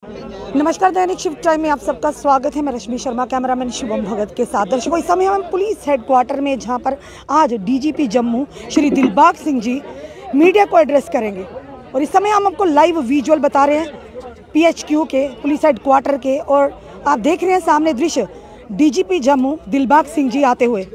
नमस्कार, दैनिक shift time में आप सबका स्वागत है। मैं रश्मि शर्मा, कैमरामैन शुभम भगत के साथ। दर्शकों, इस समय हम पुलिस हेडक्वार्टर में, जहां पर आज डीजीपी जम्मू श्री दिलबाग सिंह जी मीडिया को एड्रेस करेंगे। और इस समय हम आपको लाइव विजुअल बता रहे हैं पीएचक्यू के, पुलिस हेडक्वार्टर के। और आप देख रहे हैं सामने दृश्य डीजीपी जम्मू दिलबाग सिंह जी आते हुए।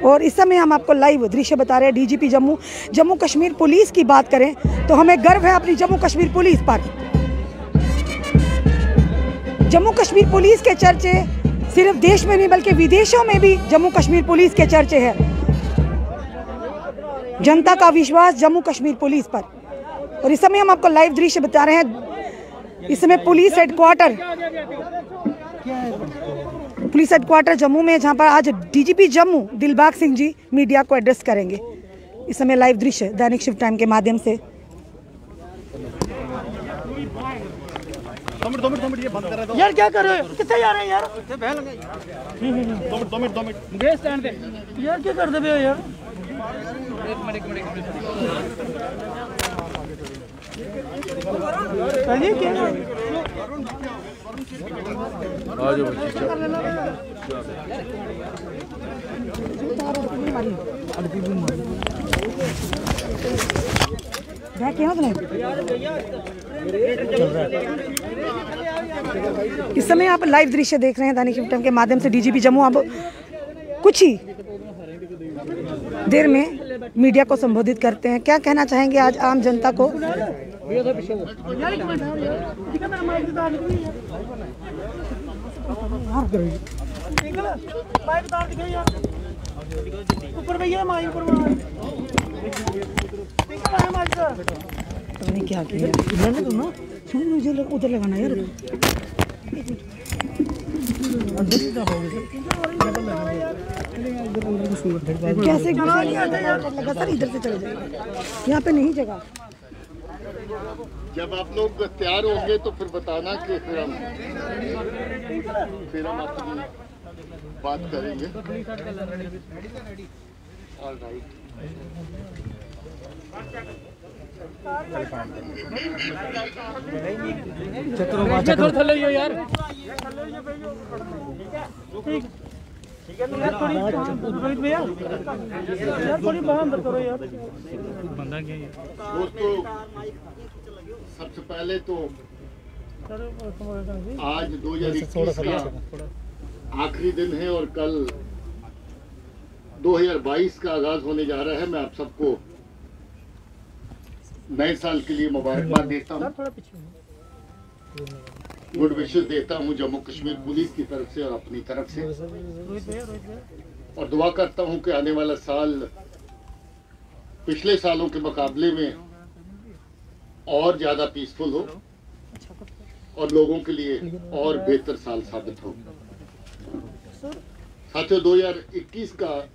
और इस समय हम आपको लाइव दृश्य बता रहे हैं डीजीपी जम्मू कश्मीर पुलिस की बात करें तो हमें गर्व है अपनी जम्मू कश्मीर पुलिस पर। जम्मू कश्मीर पुलिस के चर्चे सिर्फ देश में नहीं बल्कि विदेशों में भी जम्मू कश्मीर पुलिस के चर्चे हैं। जनता का विश्वास जम्मू कश्मीर पुलिस पर। और इस समय हम आपको लाइव दृश्य बता रहे हैं। इस समय पुलिस हेडक्वार्टर जम्मू में, जहां पर आज डीजीपी जम्मू दिलबाग सिंह जी मीडिया को एड्रेस करेंगे। इस समय लाइव दृश्य दैनिक शिफ्ट टाइम के माध्यम से। यार क्या कर रहे हो? कितने जा रहे हैं यार? दो मिनट यार क्या कर दे यार? इस समय आप लाइव दृश्य देख रहे हैं दैनिक शिफ्ट टाइम के माध्यम से। डीजीपी जम्मू अब कुछ ही देर में मीडिया को संबोधित करते हैं। क्या कहना चाहेंगे आज आम जनता को? क्या किया उधर लगाना यार। कैसे लगातार इधर से चले जाएगा, यहाँ पे नहीं जगह। जब आप लोग तैयार होंगे तो फिर बताना कि फिर हम अपनी बात करेंगे। All right. यार दोस्तों, सबसे पहले तो आज 2021 का आखिरी दिन है और कल 2022 का आगाज होने जा रहा है। मैं आप सबको नए साल के लिए मुबारकबाद देता हूँ, गुड विशेस देता हूँ जम्मू कश्मीर पुलिस की तरफ से और अपनी तरफ से। और दुआ करता हूँ कि आने वाला साल पिछले सालों के मुकाबले में और ज़्यादा पीसफुल हो और लोगों के लिए और बेहतर साल साबित हो। साथियों, 2021 का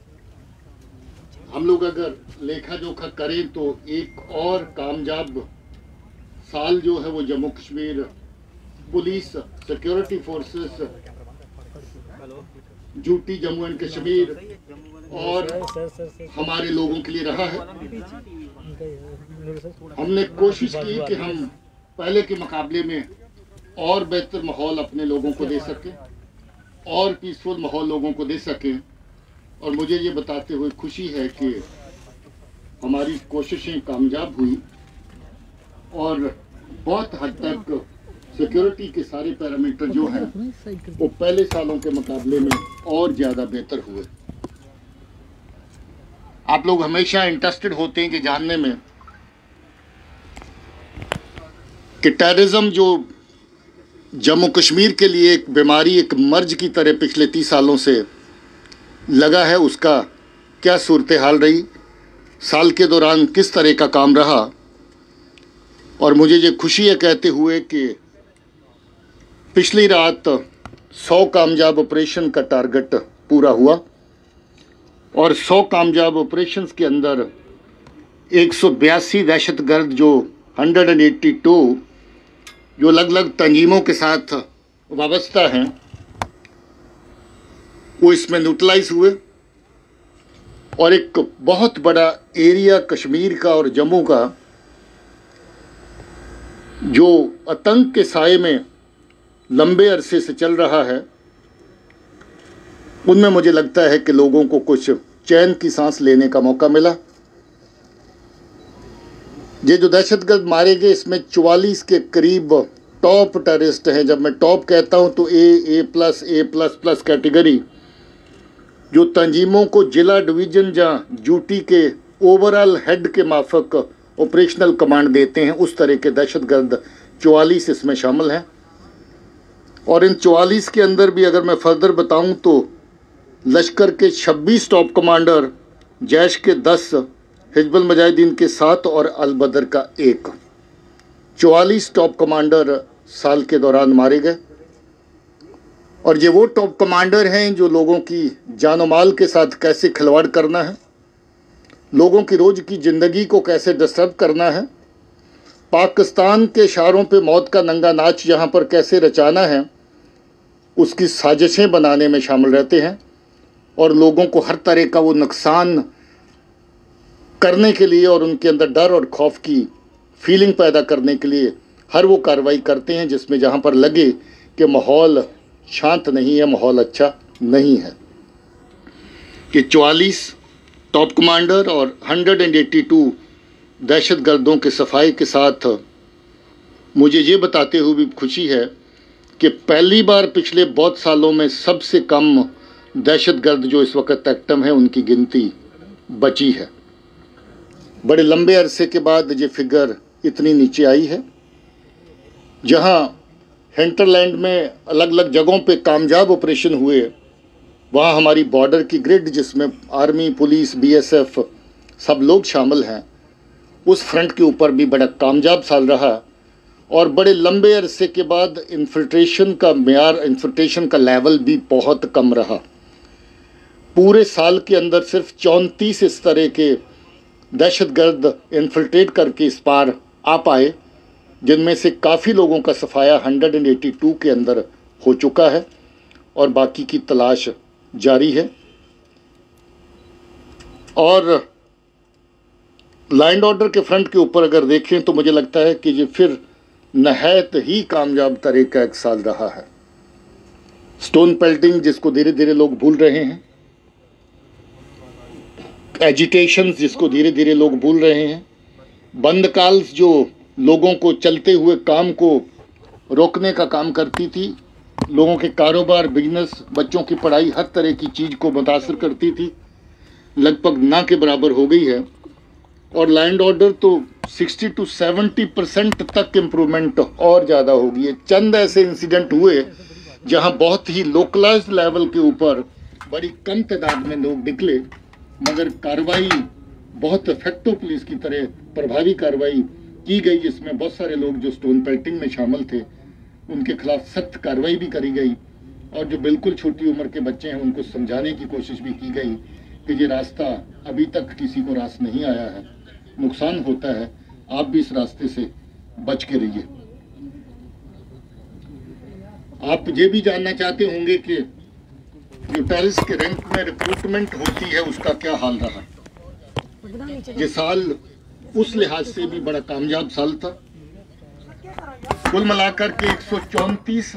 हम लोग अगर लेखा जोखा करें तो एक और कामयाब साल जो है वो Jammu Kashmir police, security forces, duty Jammu and Kashmir और हमारे लोगों के लिए रहा है। हमने कोशिश की कि हम पहले के मुकाबले में और बेहतर माहौल अपने लोगों को दे सकें और पीसफुल माहौल लोगों को दे सकें। और मुझे ये बताते हुए खुशी है कि हमारी कोशिशें कामयाब हुई और बहुत हद तक सिक्योरिटी के सारे पैरामीटर जो हैं वो पहले सालों के मुकाबले में और ज़्यादा बेहतर हुए। आप लोग हमेशा इंटरेस्टेड होते हैं कि जानने में कि टेररिज्म जो जम्मू कश्मीर के लिए एक बीमारी, एक मर्ज की तरह पिछले 30 सालों से लगा है, उसका क्या सूरत हाल रही, साल के दौरान किस तरह का काम रहा। और मुझे ये खुशी है कहते हुए कि पिछली रात 100 कामयाब ऑपरेशन का टारगेट पूरा हुआ और 100 कामयाब ऑपरेशंस के अंदर 182 दहशतगर्द जो 182 जो अलग अलग तंजीमों के साथ वाबस्ता हैं वो इसमें न्यूट्रलाइज हुए और एक बहुत बड़ा एरिया कश्मीर का और जम्मू का जो आतंक के साए में लंबे अरसे से चल रहा है, उनमें मुझे लगता है कि लोगों को कुछ चैन की सांस लेने का मौका मिला। ये जो दहशतगर्द मारे गए, इसमें 44 के करीब टॉप टेररिस्ट हैं। जब मैं टॉप कहता हूं तो A++ कैटेगरी, जो तंजीमों को जिला, डिवीजन या ड्यूटी के ओवरऑल हेड के माफक ऑपरेशनल कमांड देते हैं, उस तरह के दहशतगर्द 44 इसमें शामिल हैं। और इन 44 के अंदर भी अगर मैं फर्दर बताऊं तो लश्कर के 26 टॉप कमांडर, जैश के 10, हिजबुल मुजाहिदीन के 7 और अल बदर का 1, 44 टॉप कमांडर साल के दौरान मारे गए। और ये वो टॉप कमांडर हैं जो लोगों की जान और माल के साथ कैसे खिलवाड़ करना है, लोगों की रोज़ की ज़िंदगी को कैसे डिस्टर्ब करना है, पाकिस्तान के इशारों पे मौत का नंगा नाच यहाँ पर कैसे रचाना है, उसकी साजिशें बनाने में शामिल रहते हैं। और लोगों को हर तरह का वो नुकसान करने के लिए और उनके अंदर डर और खौफ की फीलिंग पैदा करने के लिए हर वो कार्रवाई करते हैं जिसमें जहाँ पर लगे कि माहौल शांत नहीं है, माहौल अच्छा नहीं है। कि 44 टॉप कमांडर और 182 दहशतगर्दों के सफाई के साथ मुझे ये बताते हुए भी खुशी है कि पहली बार पिछले बहुत सालों में सबसे कम दहशतगर्द जो इस वक्त एक्टिव हैं उनकी गिनती बची है। बड़े लंबे अरसे के बाद ये फिगर इतनी नीचे आई है। जहां हिंटरलैंड में अलग अलग जगहों पे कामयाब ऑपरेशन हुए, वहाँ हमारी बॉर्डर की ग्रिड जिसमें आर्मी, पुलिस, BSF सब लोग शामिल हैं, उस फ्रंट के ऊपर भी बड़ा कामयाब साल रहा। और बड़े लंबे अरसे के बाद इन्फिल्ट्रेशन का मेयार, इन्फिल्ट्रेशन का लेवल भी बहुत कम रहा। पूरे साल के अंदर सिर्फ 34 इस तरह के दहशतगर्द इन्फिल्ट्रेट करके इस पार आ पाए, जिनमें से काफ़ी लोगों का सफाया 182 के अंदर हो चुका है और बाकी की तलाश जारी है। और लैंड ऑर्डर के फ्रंट के ऊपर अगर देखें तो मुझे लगता है कि ये फिर नहायत ही कामयाब तरह का एक साल रहा है। स्टोन पेल्टिंग जिसको धीरे धीरे लोग भूल रहे हैं, एजिटेशंस जिसको धीरे धीरे लोग भूल रहे हैं, बंद कॉल्स जो लोगों को चलते हुए काम को रोकने का काम करती थी, लोगों के कारोबार, बिजनेस, बच्चों की पढ़ाई, हर तरह की चीज़ को मुतासर करती थी, लगभग ना के बराबर हो गई है। और लैंड ऑर्डर तो 60 to 70% तक इम्प्रूवमेंट और ज़्यादा होगी। ये चंद ऐसे इंसिडेंट हुए जहां बहुत ही लोकलाइज्ड लेवल के ऊपर बड़ी कम तादाद में लोग निकले, मगर कार्रवाई बहुत इफेक्टिव पुलिस की तरह प्रभावी कार्रवाई की गई, जिसमें बहुत सारे लोग जो स्टोन पेल्टिंग में शामिल थे उनके खिलाफ सख्त कार्रवाई भी करी गई। और जो बिल्कुल छोटी उम्र के बच्चे हैं उनको समझाने की कोशिश भी की गई कि ये रास्ता अभी तक किसी को रास नहीं आया है, नुकसान होता है, आप भी इस रास्ते से बच के रहिए। आप ये भी जानना चाहते होंगे कि जो टेररिस्ट के रैंक में रिक्रूटमेंट होती है उसका क्या हाल रहा। ये साल उस लिहाज से भी बड़ा कामयाब साल था। कुल मिलाकर के 134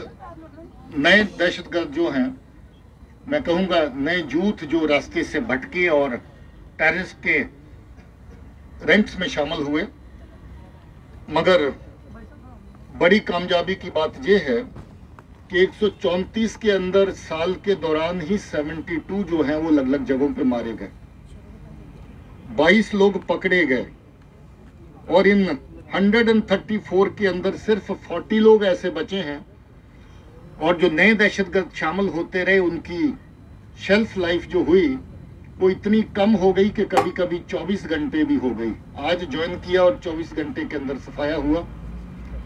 नए दहशतगर्द जो हैं, मैं कहूँगा नए यूथ जो रास्ते से भटके और टेररिस्ट के रैंक्स में शामिल हुए। मगर बड़ी कामयाबी की बात यह है कि 134 के अंदर साल के दौरान ही 72 जो हैं वो अलग अलग जगहों पे मारे गए, 22 लोग पकड़े गए और इन 134 के अंदर सिर्फ 40 लोग ऐसे बचे हैं। और जो नए दहशतगर्द शामिल होते रहे उनकी शेल्फ लाइफ जो हुई वो इतनी कम हो गई कि कभी कभी 24 घंटे भी हो गई। आज ज्वाइन किया और 24 घंटे के अंदर सफाया हुआ,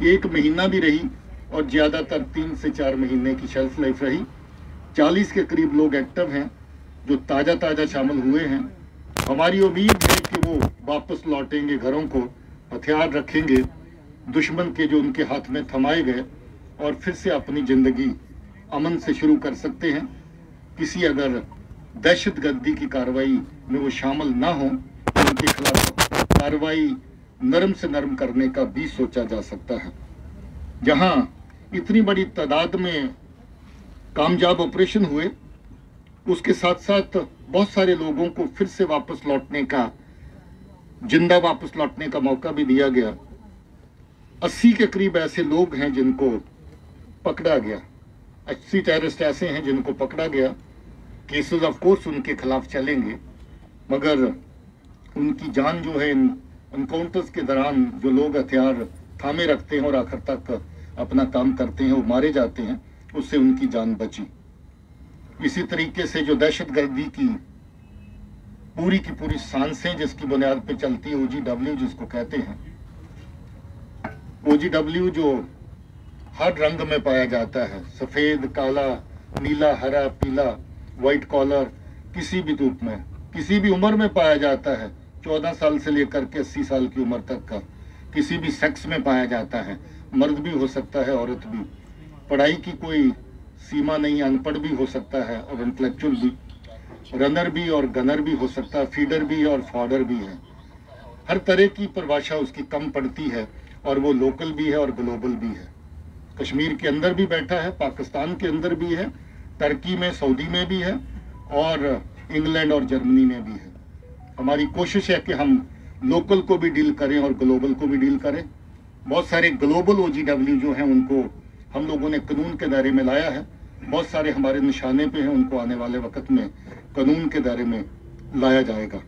1 महीना भी रही और ज़्यादातर 3 से 4 महीने की शेल्फ लाइफ रही। 40 के करीब लोग एक्टिव हैं जो ताज़ा शामिल हुए हैं। हमारी उम्मीद है कि वो वापस लौटेंगे घरों को, हथियार रखेंगे दुश्मन के जो उनके हाथ में थमाए गए, और फिर से अपनी ज़िंदगी अमन से शुरू कर सकते हैं। किसी अगर दहशतगर्दी की कार्रवाई में वो शामिल ना हो, उनके खिलाफ कार्रवाई नरम से नरम करने का भी सोचा जा सकता है। जहां इतनी बड़ी तादाद में कामयाब ऑपरेशन हुए, उसके साथ साथ बहुत सारे लोगों को फिर से वापस लौटने का, जिंदा वापस लौटने का मौका भी दिया गया। 80 के करीब ऐसे लोग हैं जिनको पकड़ा गया, 80 टेररिस्ट ऐसे हैं जिनको पकड़ा गया। केसेस ऑफ कोर्स उनके खिलाफ चलेंगे, मगर उनकी जान जो है एनकाउंटर्स के दौरान जो लोग हथियार थामे रखते हैं और आखिर तक अपना काम करते हैं, वो मारे जाते हैं, उससे उनकी जान बची। इसी तरीके से जो दहशतगर्दी की पूरी सांसें जिसकी बुनियाद पे चलती है, OGW जिसको कहते हैं, OGW जो हर रंग में पाया जाता है, सफेद, काला, नीला, हरा, पीला, व्हाइट कॉलर, किसी भी रूप में, किसी भी उम्र में पाया जाता है, 14 साल से लेकर के 80 साल की उम्र तक का, किसी भी सेक्स में पाया जाता है, मर्द भी हो सकता है, औरत भी। पढ़ाई की कोई सीमा नहीं, अनपढ़ भी हो सकता है और इंटेलेक्चुअल भी, रनर भी और गनर भी हो सकता है, फीडर भी और फॉर्डर भी है। हर तरह की परिभाषा उसकी कम पड़ती है और वो लोकल भी है और ग्लोबल भी है। कश्मीर के अंदर भी बैठा है, पाकिस्तान के अंदर भी है, टर्की में, सऊदी में भी है और इंग्लैंड और जर्मनी में भी है। हमारी कोशिश है कि हम लोकल को भी डील करें और ग्लोबल को भी डील करें। बहुत सारे ग्लोबल OGW जो हैं उनको हम लोगों ने कानून के दायरे में लाया है, बहुत सारे हमारे निशाने पे हैं, उनको आने वाले वक्त में कानून के दायरे में लाया जाएगा।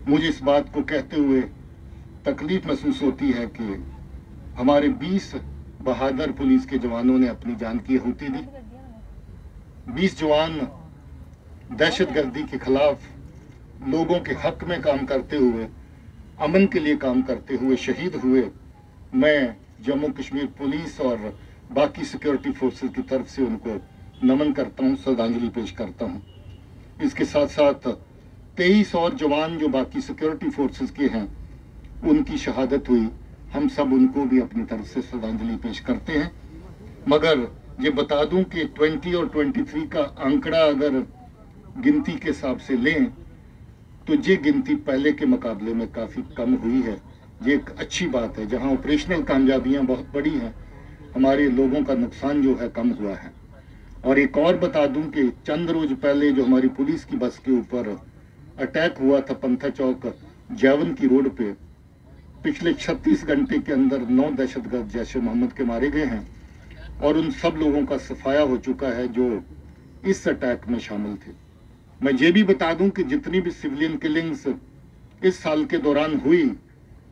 मुझे इस बात को कहते हुए तकलीफ महसूस होती है कि हमारे 20 बहादुर पुलिस के जवानों ने अपनी जान की आहुति दी। 20 जवान दहशतगर्दी के खिलाफ लोगों के हक में काम करते हुए, अमन के लिए काम करते हुए शहीद हुए। मैं जम्मू कश्मीर पुलिस और बाकी सिक्योरिटी फोर्सेस की तरफ से उनको नमन करता हूं, श्रद्धांजलि पेश करता हूं। इसके साथ साथ 23 और जवान जो बाकी सिक्योरिटी फोर्सेस के हैं, उनकी शहादत हुई, हम सब उनको भी अपनी तरफ से श्रद्धांजलि पेश करते हैं। मगर ये बता दूं कि 20 और 23 का आंकड़ा अगर गिनती के हिसाब से लें तो ये गिनती पहले के मुकाबले में काफ़ी कम हुई है। ये एक अच्छी बात है। जहां ऑपरेशनल कामयाबियां बहुत बड़ी हैं, हमारे लोगों का नुकसान जो है कम हुआ है। और एक और बता दूं कि चंद रोज पहले जो हमारी पुलिस की बस के ऊपर अटैक हुआ था पंथा चौक जैवन की रोड पे, पिछले 36 घंटे के अंदर 9 दहशतगर्द जैश ए मोहम्मद के मारे गए हैं और उन सब लोगों का सफाया हो चुका है जो इस अटैक में शामिल थे। मैं ये भी बता दूं कि जितनी भी सिविलियन किलिंग्स इस साल के दौरान हुई,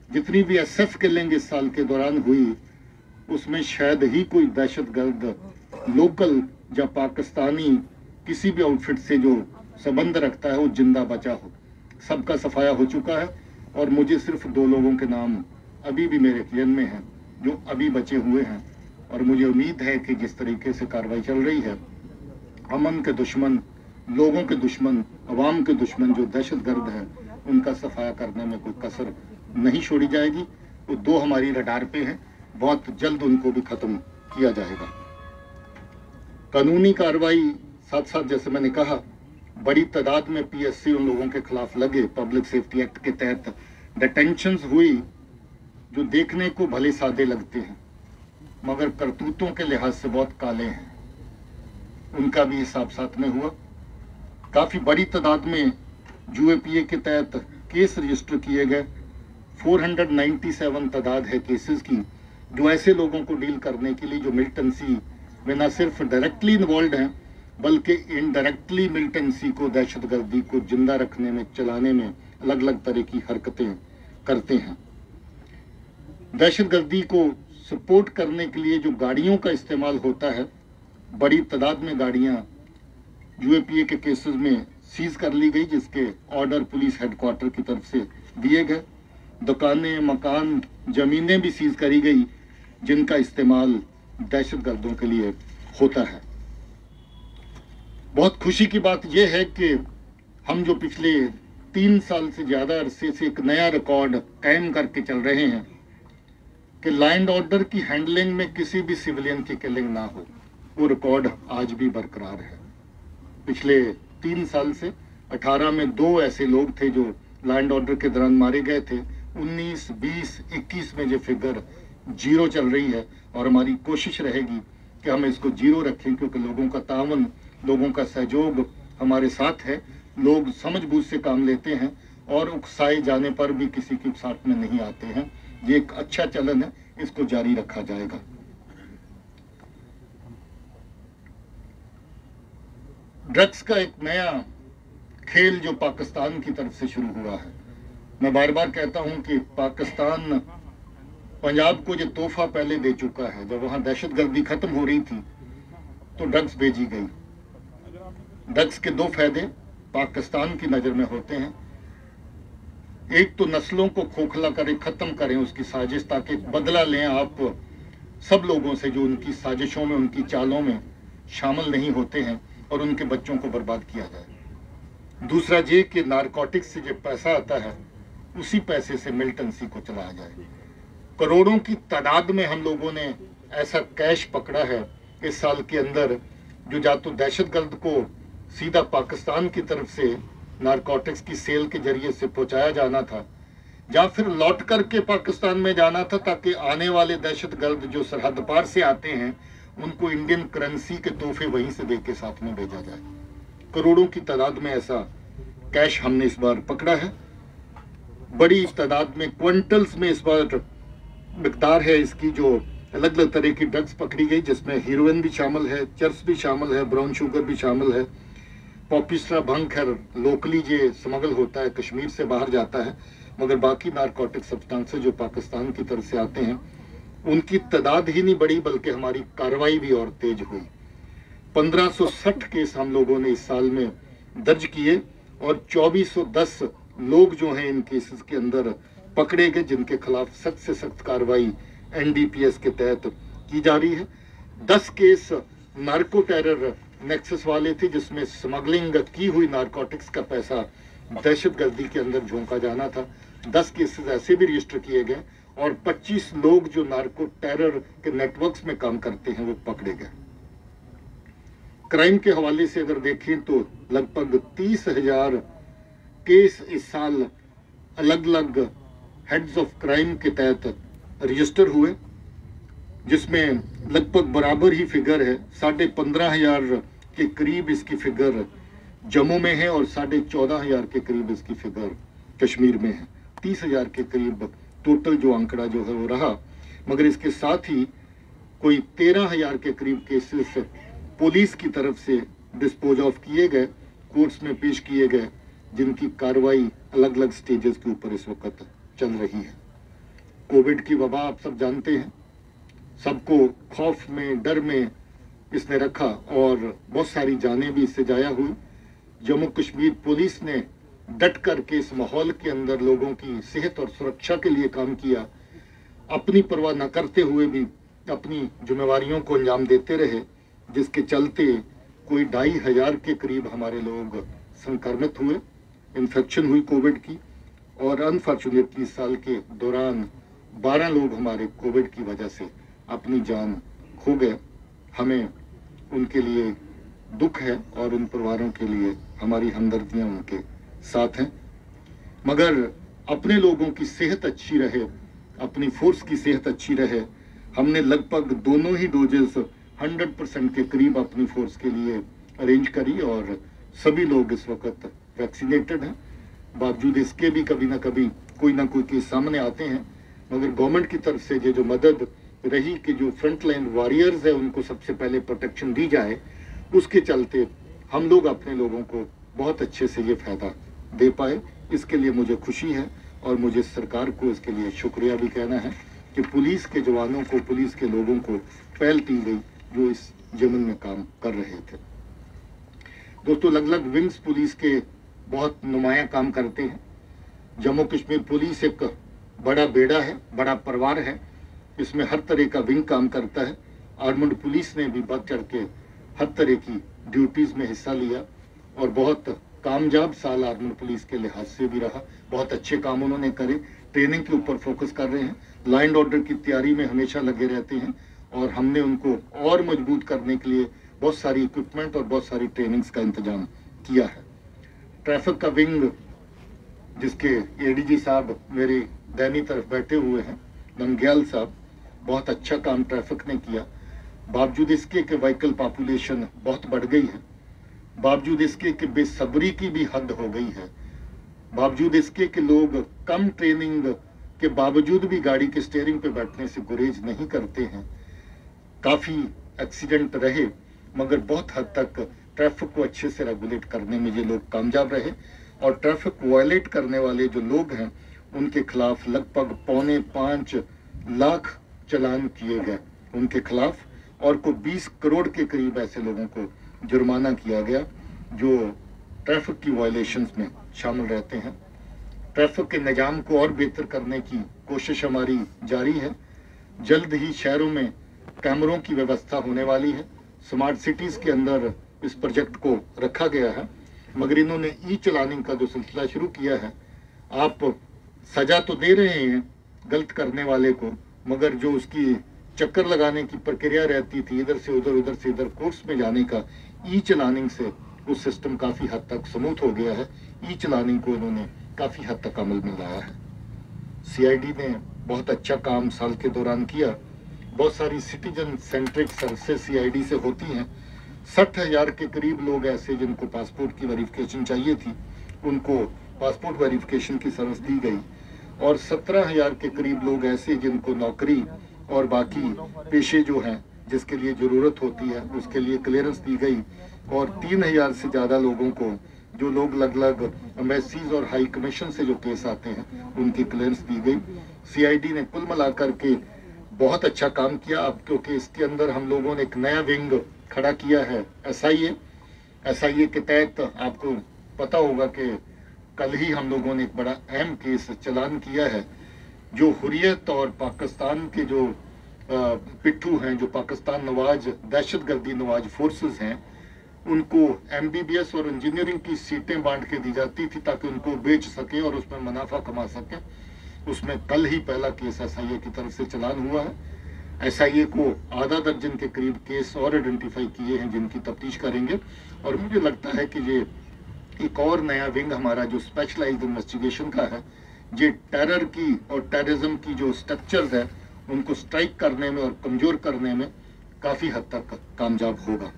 जितनी भी SF किलिंग इस साल के दौरान हुई, उसमें शायद ही कोई दहशतगर्द लोकल या पाकिस्तानी किसी भी आउटफिट से जो संबंध रखता है वो जिंदा बचा हो। सबका सफाया हो चुका है और मुझे सिर्फ 2 लोगों के नाम अभी भी मेरे ख्याल में हैं जो अभी बचे हुए हैं। और मुझे उम्मीद है कि जिस तरीके से कार्रवाई चल रही है, अमन के दुश्मन, लोगों के दुश्मन, अवाम के दुश्मन जो दहशतगर्द है, उनका सफाया करने में कोई कसर नहीं छोड़ी जाएगी। वो 2 हमारी रडार पे हैं, बहुत जल्द उनको भी खत्म किया जाएगा। कानूनी कार्रवाई साथ साथ, जैसे मैंने कहा, बड़ी तादाद में PSC उन लोगों के खिलाफ लगे। पब्लिक सेफ्टी एक्ट के तहत डिटेंशंस हुई जो देखने को भले सादे लगते हैं मगर करतूतों के लिहाज से बहुत काले हैं, उनका भी हिसाब साथ में हुआ। काफी बड़ी तादाद में UAPA के तहत केस रजिस्टर किए गए। 497 तादाद है केसेस की, जो ऐसे लोगों को डील करने के लिए जो मिलिटेंसी में न सिर्फ डायरेक्टली इन्वॉल्व हैं बल्कि इनडायरेक्टली मिलिटेंसी को, दहशतगर्दी को जिंदा रखने में, चलाने में अलग अलग तरह की हरकतें करते हैं। दहशतगर्दी को सपोर्ट करने के लिए जो गाड़ियों का इस्तेमाल होता है, बड़ी तादाद में गाड़ियां UAPA के केसेस में सीज कर ली गई, जिसके ऑर्डर पुलिस हेडक्वार्टर की तरफ से दिए गए। दुकानें, मकान, जमीनें भी सीज करी गई जिनका इस्तेमाल दहशतगर्दों के लिए होता है। बहुत खुशी की बात यह है कि हम जो पिछले 3 साल से ज्यादा अरसे से एक नया रिकॉर्ड कायम करके चल रहे हैं कि लॉ एंड ऑर्डर की हैंडलिंग में किसी भी सिविलियन की किलिंग ना हो, वो रिकॉर्ड आज भी बरकरार है। पिछले 3 साल से 18 में 2 ऐसे लोग थे जो लैंड ऑर्डर के दौरान मारे गए थे। 19, 20, 21 में ये फिगर 0 चल रही है और हमारी कोशिश रहेगी कि हम इसको 0 रखें, क्योंकि लोगों का तावन, लोगों का सहयोग हमारे साथ है। लोग समझबूझ से काम लेते हैं और उकसाए जाने पर भी किसी की साथ में नहीं आते हैं। ये एक अच्छा चलन है, इसको जारी रखा जाएगा। ड्रग्स का एक नया खेल जो पाकिस्तान की तरफ से शुरू हुआ है। मैं बार बार कहता हूं कि पाकिस्तान पंजाब को ये तोहफा पहले दे चुका है। जब वहां दहशतगर्दी खत्म हो रही थी तो ड्रग्स भेजी गई। ड्रग्स के 2 फायदे पाकिस्तान की नजर में होते हैं। एक तो नस्लों को खोखला करें, खत्म करें उसकी साजिश, ताकि बदला लें आप सब लोगों से जो उनकी साजिशों में, उनकी चालों में शामिल नहीं होते हैं, और उनके बच्चों को बर्बाद किया जाए। दूसरा ये कि नारकोटिक्स से जो पैसा आता है उसी पैसे से मिलिटेंसी को चलाया जाए। करोड़ों की तादाद में हम लोगों ने ऐसा कैश पकड़ा है इस साल के अंदर, जो या तो दहशतगर्द को सीधा पाकिस्तान की तरफ से नारकोटिक्स की सेल के जरिए से पहुंचाया जाना था, या फिर लौट करके पाकिस्तान में जाना था, ताकि आने वाले दहशतगर्द जो सरहद पार से आते हैं उनको इंडियन करेंसी के तोहफे वहीं से देके साथ में भेजा जाए। करोड़ों की तादाद में ऐसा कैश हमने इस बार पकड़ा है। बड़ी तादाद में, क्विंटल्स में इस बार मिकदार है इसकी, जो अलग अलग तरह की ड्रग्स पकड़ी गई, जिसमें हीरोइन भी शामिल है, चर्स भी शामिल है, ब्राउन शुगर भी शामिल है, पॉपिस्ट्रा भंग है। लोकली ये स्मगल होता है, कश्मीर से बाहर जाता है, मगर बाकी नारकोटिक सब्सटेंसेस जो पाकिस्तान की तरफ से आते हैं उनकी तादाद ही नहीं बढ़ी, बल्कि हमारी कार्रवाई भी और तेज हुई। 1560 केस हम लोगों ने इस साल में दर्ज किए और 2410 लोग जो हैं इन केसेस के अंदर पकड़े गए, जिनके खिलाफ सख्त से सख्त कार्रवाई NDPS के तहत की जा रही है। 10 केस नार्को टेरर नेक्सस वाले थे, जिसमें स्मगलिंग की हुई नारकोटिक्स का पैसा दहशतगर्दी के अंदर झोंका जाना था। 10 केसेस ऐसे भी रजिस्टर किए गए और 25 लोग जो नार्को टेरर के नेटवर्क्स में काम करते हैं वो पकड़े गए। क्राइम के हवाले से अगर देखें तो लगभग 30,000 केस इस साल अलग अलग हेड्स ऑफ क्राइम के तहत रजिस्टर हुए, जिसमें लगभग बराबर ही फिगर है। 15,500 के करीब इसकी फिगर जम्मू में है और 14,500 के करीब इसकी फिगर कश्मीर में है। 30,000 के करीब टोटल जो आंकड़ा जो है वो रहा, मगर इसके साथ ही कोई 13,000 के करीब केसेस पुलिस की तरफ से डिस्पोज ऑफ किए गए, कोर्ट्स में पेश किए गए, जिनकी कार्रवाई अलग अलग स्टेजेस के ऊपर इस वक्त चल रही है। कोविड की वबा आप सब जानते हैं, सबको खौफ में, डर में इसने रखा और बहुत सारी जानें भी इससे जाया हुई। जम्मू कश्मीर पुलिस ने डट करके इस माहौल के अंदर लोगों की सेहत और सुरक्षा के लिए काम किया, अपनी परवाह न करते हुए भी अपनी जिम्मेवारियों को अंजाम देते रहे, जिसके चलते कोई 2,500 के करीब हमारे लोग संक्रमित हुए, इन्फेक्शन हुई कोविड की, और अनफॉर्चुनेटली इस साल के दौरान 12 लोग हमारे कोविड की वजह से अपनी जान खो गए। हमें उनके लिए दुख है और उन परिवारों के लिए हमारी हमदर्दियां उनके साथ हैं, मगर अपने लोगों की सेहत अच्छी रहे, अपनी फोर्स की सेहत अच्छी रहे। हमने लगभग दोनों ही डोजेस 100% के करीब अपनी फोर्स के लिए अरेंज करी और सभी लोग इस वक्त वैक्सीनेटेड हैं। बावजूद इसके भी कभी ना कभी कोई ना कोई केस सामने आते हैं, मगर गवर्नमेंट की तरफ से ये जो मदद रही कि जो फ्रंट लाइन वॉरियर्स है उनको सबसे पहले प्रोटेक्शन दी जाए, उसके चलते हम लोग अपने लोगों को बहुत अच्छे से ये फायदा दे पाए। इसके लिए मुझे खुशी है और मुझे सरकार को इसके लिए शुक्रिया भी कहना है कि पुलिस के जवानों को, पुलिस के लोगों को पहल दी गई जो इस जमन में काम कर रहे थे। दोस्तों, अलग अलग विंग्स पुलिस के बहुत नुमाया काम करते हैं। जम्मू कश्मीर पुलिस एक बड़ा बेड़ा है, बड़ा परिवार है, इसमें हर तरह का विंग काम करता है। आर्मड पुलिस ने भी बढ़ चढ़ के हर तरह की ड्यूटीज में हिस्सा लिया और बहुत कामयाब साल आर्मड पुलिस के लिहाज से भी रहा। बहुत अच्छे काम उन्होंने करे, ट्रेनिंग के ऊपर फोकस कर रहे हैं, लॉ एंड ऑर्डर की तैयारी में हमेशा लगे रहते हैं और हमने उनको और मजबूत करने के लिए बहुत सारी इक्विपमेंट और बहुत सारी ट्रेनिंग्स का इंतजाम किया है। ट्रैफिक का विंग जिसके एडीजी साहब मेरी दाहिनी तरफ बैठे हुए हैं, नंग्याल साहब, बहुत अच्छा काम ट्रैफिक ने किया। बावजूद इसके कि व्हीकल पॉपुलेशन बहुत बढ़ गई है, बावजूद इसके कि बेसब्री की भी हद हो गई है, बावजूद इसके कि लोग कम ट्रेनिंग के बावजूद भी गाड़ी के स्टीयरिंग पे बैठने से गुरेज नहीं करते हैं। काफ़ी एक्सीडेंट रहे, मगर बहुत हद तक ट्रैफिक को अच्छे से रेगुलेट करने में ये लोग कामयाब रहे और ट्रैफिक वायलेट करने वाले जो लोग हैं उनके खिलाफ लगभग 4.25 लाख चालान किए गए उनके खिलाफ, और को 20 करोड़ के करीब ऐसे लोगों को जुर्माना किया गया जो ट्रैफिक की वायलेशंस में शामिल रहते हैं। ट्रैफिक के निजाम को और बेहतर करने की कोशिश हमारी जारी है। जल्द ही शहरों में कैमरों की व्यवस्था होने वाली है। स्मार्ट सिटीज़ के अंदर इस प्रोजेक्ट को रखा गया है, मगर इन्होंने ई चलानिंग का जो सिलसिला शुरू किया है, आप सजा तो दे रहे हैं गलत करने वाले को, मगर जो उसकी चक्कर लगाने की प्रक्रिया रहती थी इधर से इधर कोर्स में जाने का, ई चलानिंग से वो सिस्टम काफ़ी हद तक स्मूथ हो गया है। ई चलानिंग को इन्होंने काफ़ी हद तक अमल में लाया है। सीआईडी ने बहुत अच्छा काम साल के दौरान किया। बहुत सारी सिटीजन सेंट्रिक सर्विसेज सीआईडी से होती हैं। 60,000 के करीब लोग ऐसे जिनको पासपोर्ट की वेरिफिकेशन चाहिए थी, उनको पासपोर्ट वेरिफिकेशन की सर्विस दी गई, और 17,000 के करीब लोग ऐसे जिनको नौकरी और बाकी पेशे जो हैं जिसके लिए ज़रूरत होती है उसके लिए क्लियरेंस दी गई, और 3,000 से ज़्यादा लोगों को, जो लोग अलग एम्बेसीज और हाई कमीशन से जो केस आते हैं, उनकी क्लियरेंस दी गई। सीआईडी ने कुल मिलाकर के बहुत अच्छा काम किया। अब क्योंकि इसके अंदर हम लोगों ने एक नया विंग खड़ा किया है, एसआईए के तहत आपको पता होगा कि कल ही हम लोगों ने एक बड़ा अहम केस चलान किया है। जो हुर्रियत और पाकिस्तान के जो पिट्ठू हैं, जो पाकिस्तान नवाज दहशतगर्दी नवाज फोर्सेस हैं, उनको एमबीबीएस और इंजीनियरिंग की सीटें बांट के दी जाती थी ताकि उनको बेच सके और उसमें मुनाफा कमा सके। उसमें कल ही पहला केस एसआईए की तरफ से चलान हुआ है। एसआईए को आधा दर्जन के करीब केस और आइडेंटिफाई किए हैं जिनकी तफ्तीश करेंगे, और मुझे लगता है कि ये एक और नया विंग हमारा जो स्पेशलाइज्ड इन्वेस्टिगेशन का है, ये टेरर की और टेररिज्म की जो स्ट्रक्चर्स है उनको स्ट्राइक करने में और कमजोर करने में काफ़ी हद तक कामयाब होगा।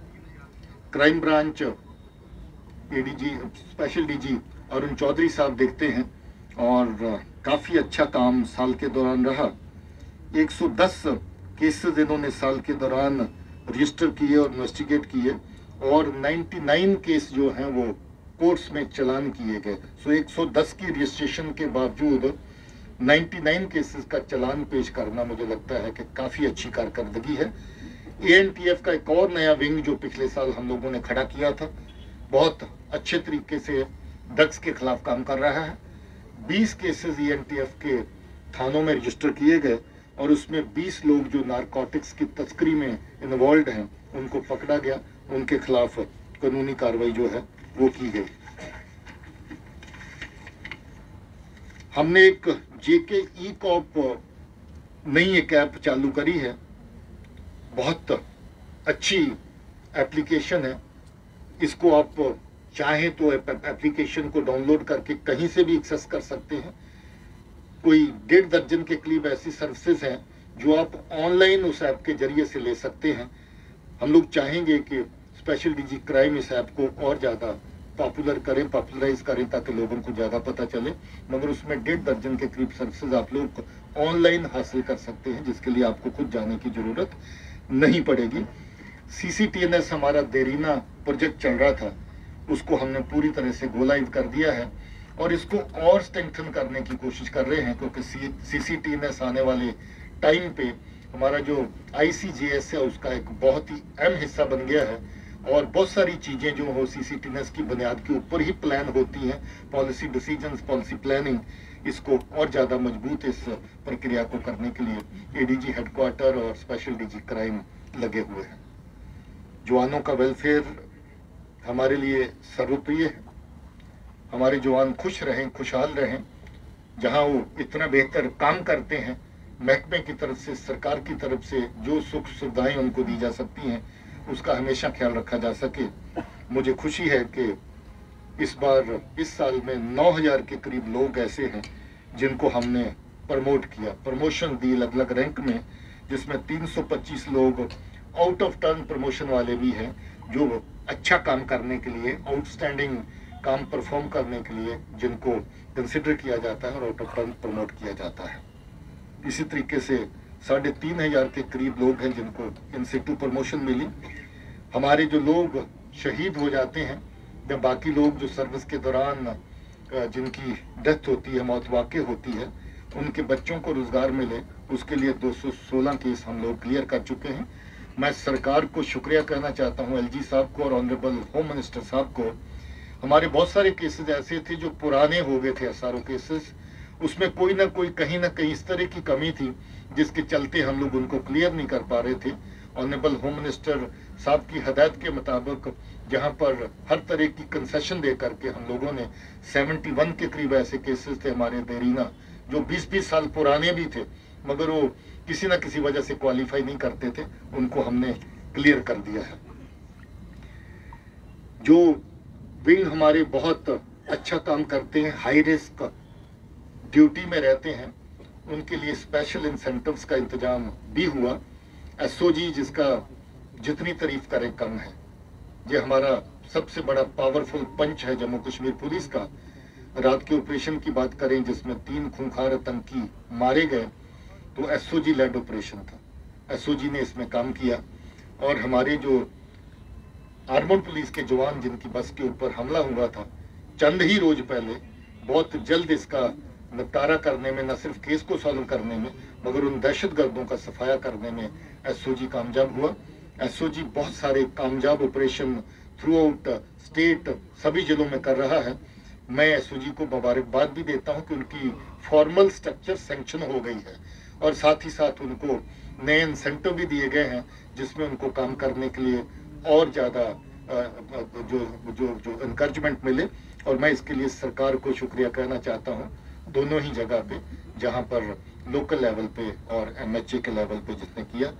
Crime branch ADG special DG Arun Chaudhary साहब देखते हैं, और काफ़ी अच्छा काम साल के दौरान रहा। 110 केसेस इन्होंने साल के दौरान रजिस्टर किए और इन्वेस्टिगेट किए, और 99 केस जो हैं वो कोर्ट्स में चलान किए गए। सो 110 की रजिस्ट्रेशन के बावजूद 99 केसेस का चलान पेश करना मुझे लगता है कि काफ़ी अच्छी कारकर्दगी है। एएनटीएफ का एक और नया विंग जो पिछले साल हम लोगों ने खड़ा किया था, बहुत अच्छे तरीके से ड्रग्स के खिलाफ काम कर रहा है। 20 केसेस एएनटीएफ के थानों में रजिस्टर किए गए, और उसमें 20 लोग जो नारकोटिक्स की तस्करी में इन्वॉल्व हैं उनको पकड़ा गया, उनके खिलाफ कानूनी कार्रवाई जो है वो की गई। हमने एक जेके ई कॉप नई एक ऐप चालू करी है, बहुत अच्छी एप्लीकेशन है। इसको आप चाहें तो एप्लीकेशन को डाउनलोड करके कहीं से भी एक्सेस कर सकते हैं। कोई 1.5 दर्जन के करीब ऐसी सर्विसेज हैं जो आप ऑनलाइन उस ऐप के जरिए से ले सकते हैं। हम लोग चाहेंगे कि स्पेशल डीजी क्राइम इस ऐप को और ज़्यादा पॉपुलराइज करें ताकि लोगों को ज़्यादा पता चले, मगर उसमें 1.5 दर्जन के करीब सर्विसेज आप लोग ऑनलाइन हासिल कर सकते हैं, जिसके लिए आपको खुद जाने की ज़रूरत नहीं पड़ेगी। सीसीटीएनएस हमारा देरीना प्रोजेक्ट चल रहा था, उसको हमने पूरी तरह से गोलाइव कर दिया है, और इसको और स्ट्रेंथन करने की कोशिश कर रहे हैं, क्योंकि सीसीटीएनएस आने वाले टाइम पे हमारा जो आईसीजेएस है उसका एक बहुत ही अहम हिस्सा बन गया है, और बहुत सारी चीज़ें जो हो सीसीटीएनएस की बुनियाद के ऊपर ही प्लान होती हैं। पॉलिसी डिसीजंस, पॉलिसी प्लानिंग, इसको और ज़्यादा मजबूत इस प्रक्रिया को करने के लिए एडीजी हेडक्वार्टर और स्पेशल डीजी क्राइम लगे हुए हैं। जवानों का वेलफेयर हमारे लिए सर्वप्रिय है। हमारे जवान खुश रहें, खुशहाल रहें। जहां वो इतना बेहतर काम करते हैं, महकमे की तरफ से, सरकार की तरफ से जो सुख सुविधाएं उनको दी जा सकती हैं, उसका हमेशा ख्याल रखा जा सके। मुझे खुशी है कि इस बार इस साल में 9000 के करीब लोग ऐसे हैं जिनको हमने प्रमोट किया, प्रमोशन दी अलग अलग रैंक में, जिसमें 325 लोग आउट ऑफ टर्न प्रमोशन वाले भी हैं जो अच्छा काम करने के लिए, आउटस्टैंडिंग काम परफॉर्म करने के लिए जिनको कंसिडर किया जाता है और आउट ऑफ टर्न प्रमोट किया जाता है। इसी तरीके से 3500 के करीब लोग हैं जिनको इन सिटू प्रमोशन मिली। हमारे जो लोग शहीद हो जाते हैं या बाकी लोग जो सर्विस के दौरान जिनकी डेथ होती है, मौत वाक़ई होती है, उनके बच्चों को रोजगार मिले, उसके लिए 216 केस हम लोग क्लियर कर चुके हैं। मैं सरकार को शुक्रिया कहना चाहता हूं, एलजी साहब को और ऑनरेबल होम मिनिस्टर साहब को। हमारे बहुत सारे केसेस ऐसे थे जो पुराने हो गए थे, एसआरओ केसेस, उसमें कोई ना कोई कहीं ना कहीं इस तरह की कमी थी जिसके चलते हम लोग उनको क्लियर नहीं कर पा रहे थे। ऑनरेबल होम मिनिस्टर साहब की हदायत के मुताबिक जहां पर हर तरह की कंसेशन दे करके हम लोगों ने 71 के करीब ऐसे केसेस थे हमारे देरीना जो 20-20 साल पुराने भी थे मगर वो किसी ना किसी वजह से क्वालिफाई नहीं करते थे, उनको हमने क्लियर कर दिया है। जो विंग हमारे बहुत अच्छा काम करते हैं, हाई रिस्क ड्यूटी में रहते हैं, उनके लिए स्पेशल इंसेंटिव्स का इंतजाम भी हुआ। एसओजी जिसका जितनी तारीफ करें कम है, ये हमारा सबसे बड़ा पावरफुल पंच है जम्मू कश्मीर पुलिस का। रात के ऑपरेशन की बात करें जिसमें 3 खूंखार आतंकी मारे गए, तो एसओजी लेड ऑपरेशन था, एसओजी ने इसमें काम किया। और हमारे जो आर्मड पुलिस के जवान जिनकी बस के ऊपर हमला हुआ था चंद ही रोज पहले, बहुत जल्द इसका निपटारा करने में, न सिर्फ केस को सॉल्व करने में मगर उन दहशतगर्दों का सफाया करने में एसओजी कामयाब हुआ। एसओजी बहुत सारे कामयाब ऑपरेशन थ्रू आउट स्टेट सभी जिलों में कर रहा है। मैं एसओजी को मुबारकबाद भी देता हूं कि उनकी फॉर्मल स्ट्रक्चर सैंक्शन हो गई है और साथ ही साथ उनको नए इंसेंटिव भी दिए गए हैं जिसमें उनको काम करने के लिए और ज़्यादा जो जो जो इनकरेजमेंट मिले। और मैं इसके लिए सरकार को शुक्रिया कहना चाहता हूं, दोनों ही जगह पे, जहां पर लोकल लेवल पे और एमएचए के लेवल पे जिसने किया।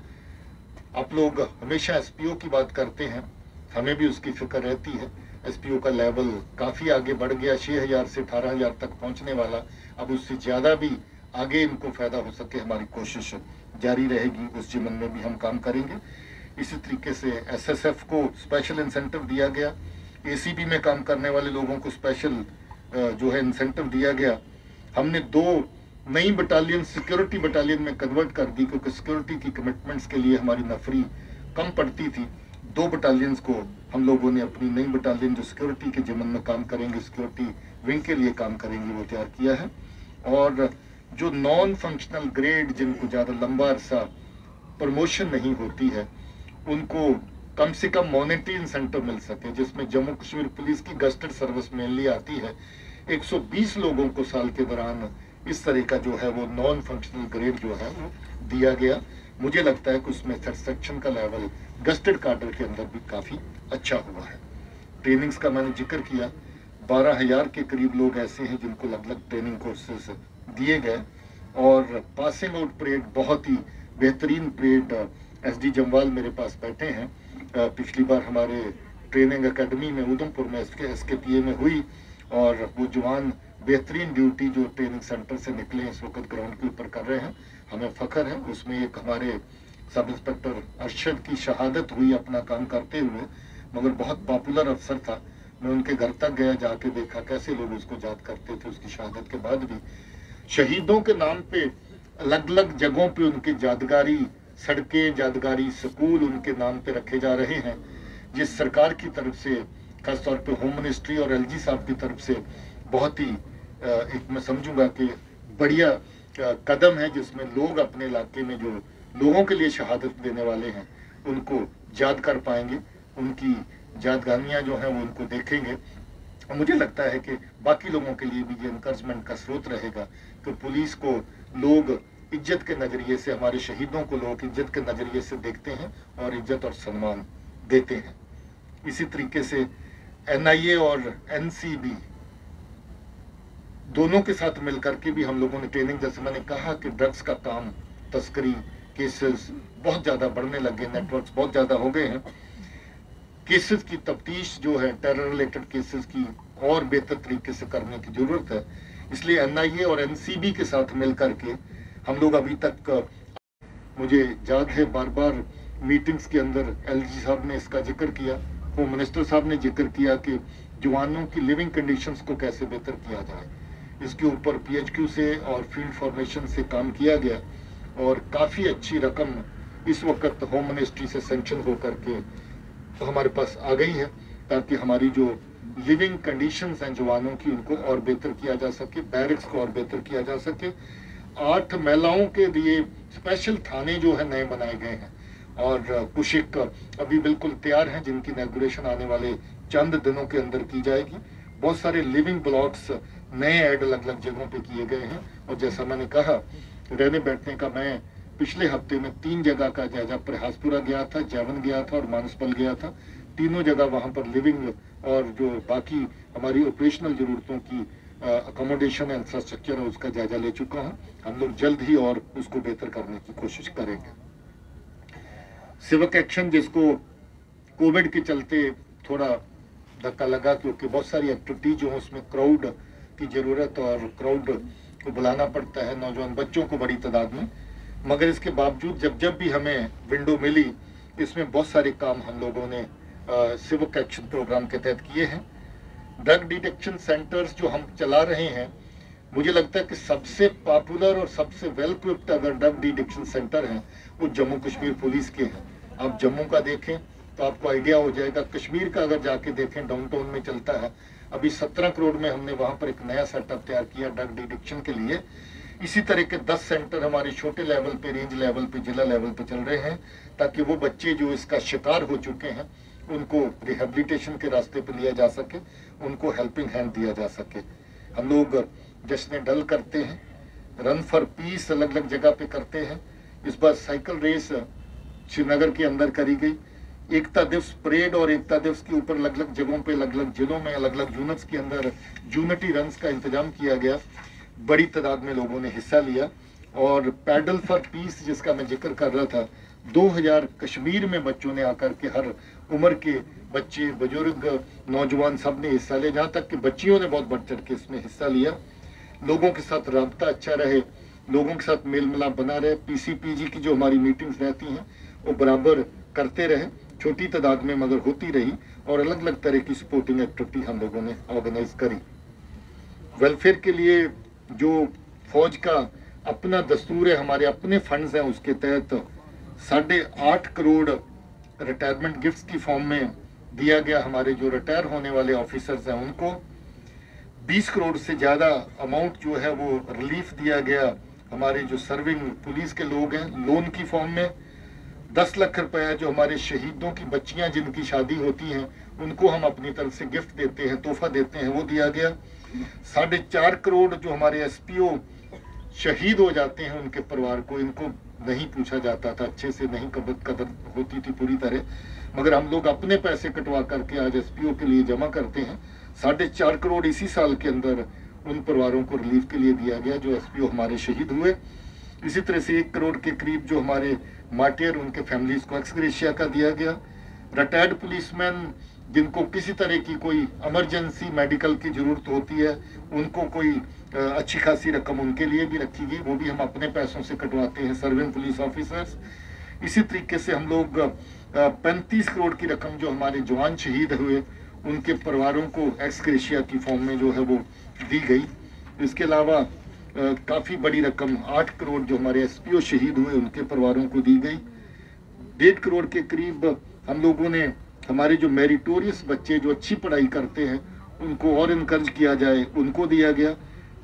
आप लोग हमेशा एसपीओ की बात करते हैं, हमें भी उसकी फिक्र रहती है। एसपीओ का लेवल काफ़ी आगे बढ़ गया, 6000 से 18000 तक पहुंचने वाला, अब उससे ज़्यादा भी आगे इनको फायदा हो सके हमारी कोशिश जारी रहेगी, उस जीवन में भी हम काम करेंगे। इसी तरीके से एसएसएफ को स्पेशल इंसेंटिव दिया गया, एसीबी में काम करने वाले लोगों को स्पेशल जो है इंसेंटिव दिया गया। हमने 2 नई बटालियन सिक्योरिटी बटालियन में कन्वर्ट कर दी क्योंकि सिक्योरिटी की कमिटमेंट्स के लिए हमारी नफरी कम पड़ती थी। 2 बटालियंस को हम लोगों ने अपनी नई बटालियन जो सिक्योरिटी के ज़मन में काम करेंगे, सिक्योरिटी विंग के लिए काम करेंगे, वो तैयार किया है। और जो नॉन फंक्शनल ग्रेड जिनको ज़्यादा लंबा अरसा प्रमोशन नहीं होती है, उनको कम से कम मॉनेटरी इंसेंटिव मिल सके, जिसमें जम्मू कश्मीर पुलिस की गस्टेड सर्विस मेनली आती है। 120 लोगों को साल के दौरान इस तरह का जो है वो नॉन फंक्शनल ग्रेड जो है वो दिया गया। मुझे लगता है कि उसमें सेटिस्फेक्शन का लेवल गस्टेड कार्डर के अंदर भी काफ़ी अच्छा हुआ है। ट्रेनिंग्स का मैंने जिक्र किया, 12000 के करीब लोग ऐसे हैं जिनको अलग अलग ट्रेनिंग कोर्सेज दिए गए। और पासिंग आउट परेड बहुत ही बेहतरीन परेड, एसडी जमवाल मेरे पास बैठे हैं, पिछली बार हमारे ट्रेनिंग एकेडमी में उधमपुर में एसकेपीए में हुई और वो जवान बेहतरीन ड्यूटी जो ट्रेनिंग सेंटर से निकले इस वक्त ग्राउंड के ऊपर कर रहे हैं, हमें फ़ख्र है। उसमें एक हमारे सब इंस्पेक्टर अरशद की शहादत हुई अपना काम करते हुए, मगर बहुत पॉपुलर अफसर था। मैं उनके घर तक गया, जाके देखा कैसे लोग उसको याद करते थे उसकी शहादत के बाद भी। शहीदों के नाम पे अलग अलग जगहों पे उनके यादगारी सड़कें, यादगारी स्कूल उनके नाम पे रखे जा रहे हैं, जिस सरकार की तरफ से खासतौर पे होम मिनिस्ट्री और एलजी साहब की तरफ से बहुत ही एक मैं समझूंगा कि बढ़िया कदम है, जिसमें लोग अपने इलाके में जो लोगों के लिए शहादत देने वाले हैं उनको याद कर पाएंगे, उनकी यादगारियाँ जो हैं वो उनको देखेंगे। और मुझे लगता है कि बाकी लोगों के लिए भी ये इनकरेजमेंट का स्रोत रहेगा कि पुलिस को लोग इज्जत के नज़रिए से, हमारे शहीदों को लोग इज्जत के नज़रिए से देखते हैं और इज्जत और सम्मान देते हैं। इसी तरीके से एनआईए और एनसीबी दोनों के साथ मिलकर के भी हम लोगों ने ट्रेनिंग, जैसे मैंने कहा कि ड्रग्स का काम, तस्करी केसेस बहुत ज़्यादा बढ़ने लगे, नेटवर्क्स बहुत ज़्यादा हो गए हैं। केसेस की तफ्तीश जो है टेरर रिलेटेड केसेस की और बेहतर तरीके से करने की जरूरत है। इसलिए एनआईए और एनसीबी के साथ मिलकर के हम लोग अभी तक, मुझे याद है बार बार मीटिंग्स के अंदर एलजी साहब ने इसका जिक्र किया, होम मिनिस्टर साहब ने जिक्र किया कि जवानों की लिविंग कंडीशंस को कैसे बेहतर किया जाए। इसके ऊपर पीएचक्यू से और फील्ड फॉर्मेशन से काम किया गया और काफ़ी अच्छी रकम इस वक्त होम मिनिस्ट्री से सेंक्शन होकर के तो हमारे पास आ गई है, ताकि हमारी जो लिविंग कंडीशंस हैं जवानों की उनको और बेहतर किया जा सके, बैरिक्स को और बेहतर किया जा सके। 8 महिलाओं के लिए स्पेशल थाने जो है नए बनाए गए हैं और कुछ एक अभी बिल्कुल तैयार हैं जिनकी इनॉग्रेशन आने वाले चंद दिनों के अंदर की जाएगी। बहुत सारे लिविंग ब्लॉक्स नए ऐड अलग अलग जगहों पे किए गए हैं और जैसा मैंने कहा रहने बैठने का, मैं पिछले हफ्ते में 3 जगह का जायजा प्रयासपुरा गया था, जैवन गया था और मानसपल गया था। तीनों जगह वहां पर लिविंग और जो बाकी हमारी ऑपरेशनल जरूरतों की अकोमोडेशन इंफ्रास्ट्रक्चर है उसका जायजा ले चुका हूं। हम लोग जल्द ही और उसको बेहतर करने की कोशिश करेंगे। सिविक एक्शन जिसको कोविड के चलते थोड़ा धक्का लगा, क्योंकि बहुत सारी एक्टिविटी जो है उसमें क्राउड की जरूरत और क्राउड को बुलाना पड़ता है, नौजवान बच्चों को बड़ी तादाद में, मगर इसके बावजूद जब भी हमें विंडो मिली इसमें बहुत सारे काम हम लोगों ने सिविक एक्शन प्रोग्राम के तहत किए हैं। ड्रग डिटेक्शन सेंटर्स जो हम चला रहे हैं, मुझे लगता है कि सबसे पॉपुलर और सबसे वेल इक्विप्ड अगर ड्रग डिटेक्शन सेंटर हैं वो जम्मू कश्मीर पुलिस के हैं। आप जम्मू का देखें तो आपको आइडिया हो जाएगा, कश्मीर का अगर जाके देखें डाउनटाउन में चलता है। अभी 17 करोड़ में हमने वहां पर एक नया सेटअप तैयार किया ड्रग डिटेक्शन के लिए। इसी तरह के 10 सेंटर हमारे छोटे लेवल पे, रेंज लेवल पे, जिला लेवल पे चल रहे हैं, ताकि वो बच्चे जो इसका शिकार हो चुके हैं उनको रिहेबिलिटेशन के रास्ते पे लिया जा सके, उनको हेल्पिंग हैंड दिया जा सके। हम लोग जश्न डल करते हैं, रन फॉर पीस अलग अलग जगह पे करते हैं। इस बार साइकिल रेस श्रीनगर के अंदर करी गई, एकता दिवस परेड और एकता दिवस के ऊपर अलग अलग जगहों पे, अलग अलग जिलों में, अलग अलग यूनिट्स के अंदर यूनिटी रन्स का इंतजाम किया गया। बड़ी तादाद में लोगों ने हिस्सा लिया। और पैडल फॉर पीस जिसका मैं जिक्र कर रहा था, 2000 कश्मीर में बच्चों ने आकर के, हर उम्र के बच्चे, बुजुर्ग, नौजवान सब ने हिस्सा लिया, जहाँ तक कि बच्चियों ने बहुत बढ़ चढ़ के इसमें हिस्सा लिया। लोगों के साथ राब्ता अच्छा रहे, लोगों के साथ मेल मिलाप बना रहे। पीसीपीजी की जो हमारी मीटिंग्स रहती हैं वो बराबर करते रहे, छोटी तादाद में मगर होती रही, और अलग अलग तरह की सपोर्टिंग एक्टिविटी हम लोगों ने ऑर्गेनाइज करी। वेलफेयर के लिए जो फौज का अपना दस्तूर है, हमारे अपने फंड्स हैं, उसके तहत 8.5 करोड़ रिटायरमेंट गिफ्ट्स की फॉर्म में दिया गया। हमारे जो रिटायर होने वाले ऑफिसर्स हैं उनको 20 करोड़ से ज़्यादा अमाउंट जो है वो रिलीफ दिया गया। हमारे जो सर्विंग पुलिस के लोग हैं लोन की फॉर्म में 10 लाख रुपया जो हमारे शहीदों की बच्चियां जिनकी शादी होती हैं उनको हम अपनी तरफ से गिफ्ट देते हैं, तोहफा देते हैं, वो दिया गया। 4.5 करोड़ जो हमारे एसपीओ शहीद हो जाते हैं उनके परिवार को, इनको नहीं पूछा जाता था, अच्छे से नहीं कदर होती थी पूरी तरह, मगर हम लोग अपने पैसे कटवा करके आज एसपीओ के लिए जमा करते हैं। 4.5 करोड़ इसी साल के अंदर उन परिवारों को रिलीफ के लिए दिया गया जो एसपीओ हमारे शहीद हुए। इसी तरह से 1 करोड़ के करीब जो हमारे मार्टियर उनके फैमिलीज को एक्स ग्रेशिया का दिया गया। रिटायर्ड पुलिसमैन जिनको किसी तरह की कोई इमरजेंसी मेडिकल की जरूरत होती है उनको कोई अच्छी खासी रकम उनके लिए भी रखी गई, वो भी हम अपने पैसों से कटवाते हैं, सर्विंग पुलिस ऑफिसर्स। इसी तरीके से हम लोग 35 करोड़ की रकम जो हमारे जवान शहीद हुए उनके परिवारों को एक्स ग्रेशिया की फॉर्म में जो है वो दी गई। इसके अलावा काफ़ी बड़ी रकम 8 करोड़ जो हमारे एसपीओ शहीद हुए उनके परिवारों को दी गई। 1.5 करोड़ के करीब हम लोगों ने हमारे जो मेरिटोरियस बच्चे जो अच्छी पढ़ाई करते हैं उनको और इनकरेज किया जाए, उनको दिया गया।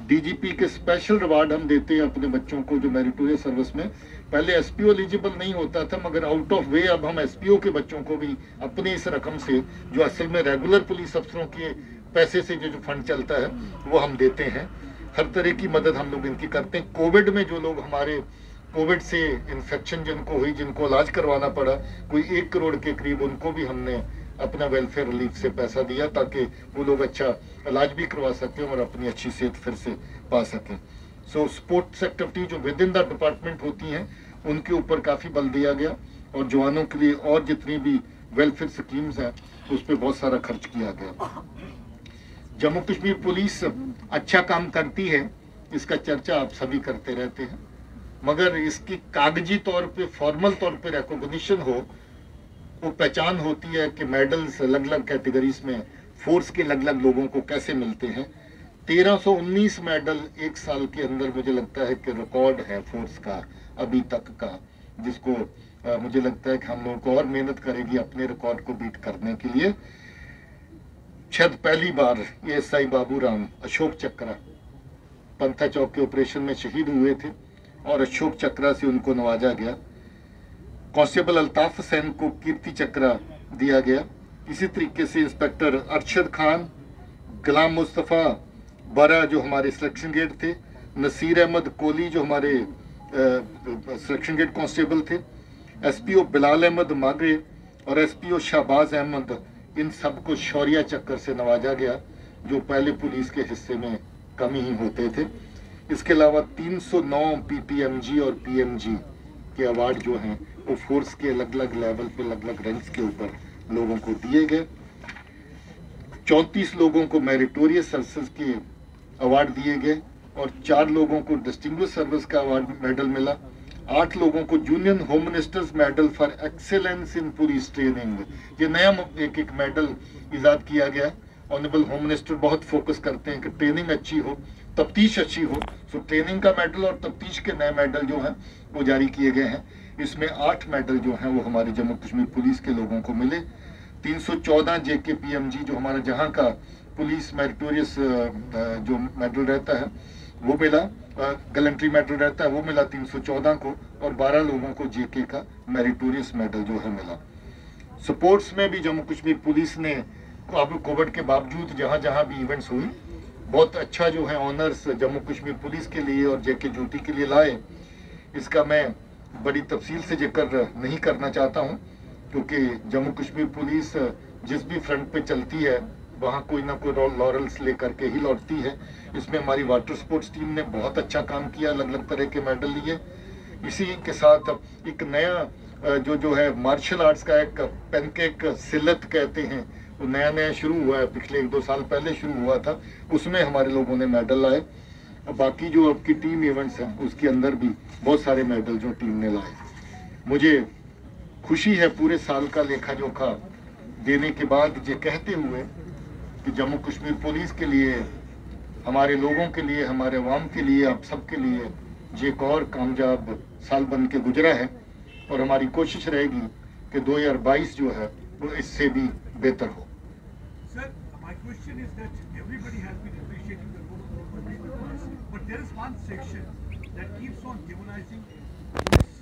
डीजीपी के स्पेशल रिवार्ड हम देते हैं अपने बच्चों को जो मेरिटोरियस सर्विस में, पहले एसपीओ एलिजिबल नहीं होता था मगर आउट ऑफ वे अब हम एसपीओ के बच्चों को भी अपने इस रकम से जो असल में रेगुलर पुलिस अफसरों के पैसे से जो फंड चलता है वो हम देते हैं। हर तरह की मदद हम लोग इनकी करते हैं। कोविड में जो लोग हमारे कोविड से इन्फेक्शन जिनको हुई, जिनको इलाज करवाना पड़ा, कोई 1 करोड़ के करीब उनको भी हमने अपना वेलफेयर रिलीफ से पैसा दिया ताकि वो लोग अच्छा इलाज भी करवा सकें और अपनी अच्छी सेहत फिर से पा सकें। सो स्पोर्ट्स एक्टिविटी जो विद इन द डिपार्टमेंट होती हैं उनके ऊपर काफ़ी बल दिया गया और जवानों के लिए और जितनी भी वेलफेयर स्कीम्स हैं उस पर बहुत सारा खर्च किया गया। जम्मू कश्मीर पुलिस अच्छा काम करती है, इसका चर्चा आप सभी करते रहते हैं, मगर इसकी कागजी तौर पे, फॉर्मल तौर पे रिकॉग्निशन हो, वो पहचान होती है कि मेडल्स अलग अलग कैटेगरीज में फोर्स के अलग अलग लोगों को कैसे मिलते हैं। 1319 मेडल एक साल के अंदर मुझे लगता है कि रिकॉर्ड है फोर्स का अभी तक का, जिसको मुझे लगता है कि हम लोगों को और मेहनत करेगी अपने रिकॉर्ड को बीट करने के लिए। शायद पहली बार एएसआई बाबूराम अशोक चक्रा पंथा चौक के ऑपरेशन में शहीद हुए थे और अशोक चक्रा से उनको नवाजा गया। कांस्टेबल अल्ताफ हुसैन को कीर्ति चक्रा दिया गया। इसी तरीके से इंस्पेक्टर अरशद खान, गुलाम मुस्तफ़ा बरा जो हमारे सिलेक्शन गेट थे, नसीर अहमद कोली जो हमारे सिलेक्शन गेट कांस्टेबल थे, एसपीओ बिलाल अहमद मागरे और एसपीओ शाहबाज अहमद, इन सबको शौर्य चक्कर से नवाजा गया, जो पहले पुलिस के हिस्से में कम ही होते थे। इसके अलावा 309 पीपीएमजी और पीएमजी के अवार्ड जो हैं वो फोर्स के अलग अलग लेवल पे, अलग अलग रैंक्स के ऊपर लोगों को दिए गए। 34 लोगों को मेरिटोरियस सर्विसेज के अवार्ड दिए गए और 4 लोगों को डिस्टिंग्विश सर्विस का अवार्ड मेडल मिला। 8 लोगों को union home ministers medal for excellence in police training, ये नया एक मेडल इजाद किया गया। ऑनरेबल होम मिनिस्टर बहुत फोकस करते हैं कि ट्रेनिंग अच्छी हो, तफ्तीश अच्छी हो, सो ट्रेनिंग का मेडल और तफ्तीश के नए मेडल जो हैं वो जारी किए गए हैं। इसमें 8 मेडल जो हैं वो हमारे जम्मू कश्मीर पुलिस के लोगों को मिले। 314 JKPMG जो हमारा जहां का पुलिस मेरिटोरियस जो मेडल रहता है वो मिला, गैलेंट्री मेडल रहता है वो मिला 314 को, और 12 लोगों को JK का मेरिटोरियस मेडल जो है मिला। स्पोर्ट्स में भी जम्मू कश्मीर पुलिस ने कोविड के बावजूद जहां जहां भी इवेंट्स हुई, बहुत अच्छा जो है ऑनर्स जम्मू कश्मीर पुलिस के लिए और JK ड्यूटी के लिए लाए। इसका मैं बड़ी तफसील से जिक्र नहीं करना चाहता हूं, क्योंकि जम्मू कश्मीर पुलिस जिस भी फ्रंट पे चलती है वहाँ कोई ना कोई लॉरल्स लेकर के ही लौटती है। इसमें हमारी वाटर स्पोर्ट्स टीम ने बहुत अच्छा काम किया, अलग अलग तरह के मेडल लिए। इसी के साथ एक नया जो है मार्शल आर्ट्स का एक पैनकेक सिलत कहते हैं, वो नया नया शुरू हुआ है, पिछले 1-2 साल पहले शुरू हुआ था, उसमें हमारे लोगों ने मेडल लाए। बाकी जो आपकी टीम इवेंट्स हैं उसके अंदर भी बहुत सारे मेडल जो टीम ने लाए। मुझे खुशी है पूरे साल का लेखा जोखा देने के बाद ये कहते हुए कि जम्मू कश्मीर पुलिस के लिए, हमारे लोगों के लिए, हमारे अवाम के लिए, आप सबके लिए ये एक और कामयाब साल बन के गुजरा है और हमारी कोशिश रहेगी कि 2022 जो है वो इससे भी बेहतर हो। Sir, my question is that everybody has been appreciating the role of the police, but there is one section that keeps on demonizing police.